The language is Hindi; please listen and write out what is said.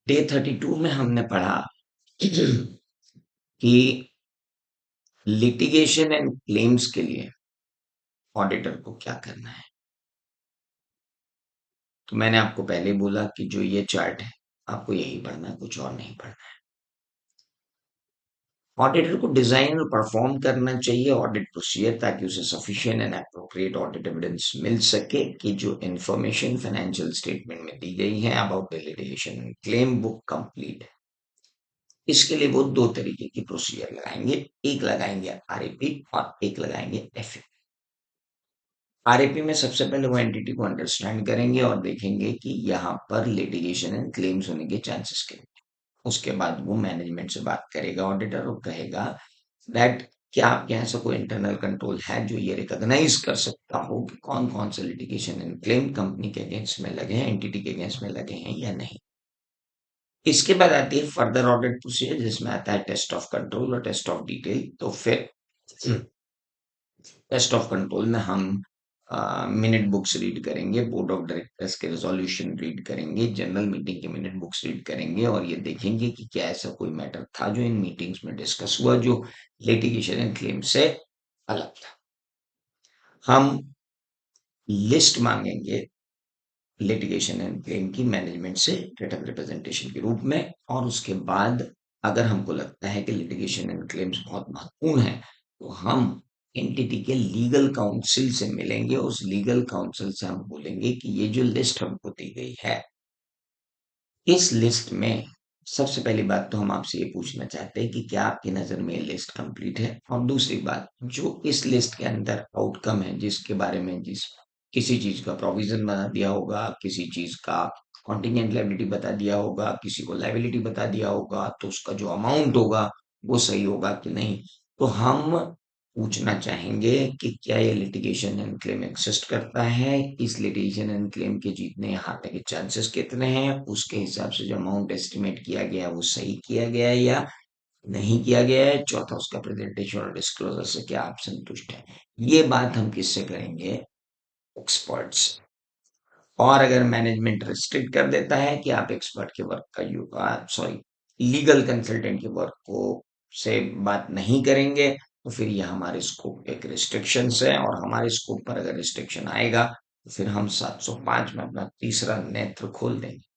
डे 32 में हमने पढ़ा कि लिटिगेशन एंड क्लेम्स के लिए ऑडिटर को क्या करना है। तो मैंने आपको पहले ही बोला कि जो ये चार्ट है आपको यही पढ़ना है, कुछ और नहीं पढ़ना है। ऑडिटर को डिजाइन और परफॉर्म करना चाहिए ऑडिट प्रोसीजर, ताकि उसे sufficient and appropriate audit evidence मिल सके कि जो इंफॉर्मेशन फाइनेंशियल स्टेटमेंट में दी गई है about the litigation claim book complete है। इसके लिए वो दो तरीके की प्रोसीजर लगाएंगे, एक लगाएंगे आरएपी और एक लगाएंगे एफए। आरएपी में सबसे पहले वो एंटिटी को अंडरस्टैंड करेंगे और देखेंगे कि यहाँ पर लिटिगेशन एंड क्लेम्स होने के चांसेस कितने। उसके बाद वो मैनेजमेंट से बात करेगा ऑडिटर और कहेगा दैट क्या आपके यहाँ ऐसा कोई इंटरनल कंट्रोल है जो ये रिकॉग्नाइज कर सकता हो कि कौन कौन से लिटिगेशन एंड क्लेम कंपनी के अगेंस्ट में लगे हैं, एंटिटी के अगेंस्ट में लगे हैं या नहीं। इसके बाद आती है फर्दर ऑडिट प्रोसीजर, जिसमें आता है टेस्ट ऑफ कंट्रोल और टेस्ट ऑफ डिटेल। तो फिर टेस्ट ऑफ कंट्रोल में हम मिनट बुक्स रीड करेंगे, बोर्ड ऑफ डायरेक्टर्स के रेजोल्यूशन रीड करेंगे, जनरल मीटिंग के मिनट बुक्स रीड करेंगे और ये देखेंगे कि क्या ऐसा कोई मैटर था जो इन मीटिंग्स में डिस्कस हुआ जो लिटिगेशन एंड क्लेम से अलग था। हम लिस्ट मांगेंगे लिटिगेशन एंड क्लेम की मैनेजमेंट से रिटन रिप्रेजेंटेशन के रूप में, और उसके बाद अगर हमको लगता है कि लिटिगेशन एंड क्लेम्स बहुत महत्वपूर्ण है तो हम एंटिटी के लीगल काउंसिल से मिलेंगे। उस लीगल काउंसिल से हम बोलेंगे कि ये जो लिस्ट हमको दी गई है, इस लिस्ट में सबसे पहली बात तो हम आपसे ये पूछना चाहते हैं कि क्या आपकी नजर में ये लिस्ट कंप्लीट है, और दूसरी बात जो इस लिस्ट के अंदर आउटकम है जिसके बारे में जिस किसी चीज का प्रोविजन बना दिया होगा, किसी चीज का कॉन्टिजेंट लायबिलिटी बता दिया होगा, किसी को लायबिलिटी बता दिया होगा, तो उसका जो अमाउंट होगा वो सही होगा कि नहीं। तो हम पूछना चाहेंगे कि क्या ये लिटिगेशन एंड क्लेम एग्जिस्ट करता है, इस लिटिगेशन एंड क्लेम के जीतने या हारने के चांसेस कितने हैं, उसके हिसाब से जो अमाउंट एस्टिमेट किया गया है वो सही किया गया है या नहीं किया गया है। चौथा, उसका प्रेजेंटेशन और डिस्क्लोजर से क्या आप संतुष्ट हैं। ये बात हम किससे करेंगे? एक्सपर्ट्स। और अगर मैनेजमेंट रिस्ट्रिक्ट कर देता है कि आप एक्सपर्ट के वर्क का सॉरी लीगल कंसल्टेंट के वर्क को से बात नहीं करेंगे, तो फिर ये हमारे स्कोप एक रिस्ट्रिक्शन है, और हमारे स्कोप पर अगर रिस्ट्रिक्शन आएगा तो फिर हम 705 में अपना तीसरा नेत्र खोल देंगे।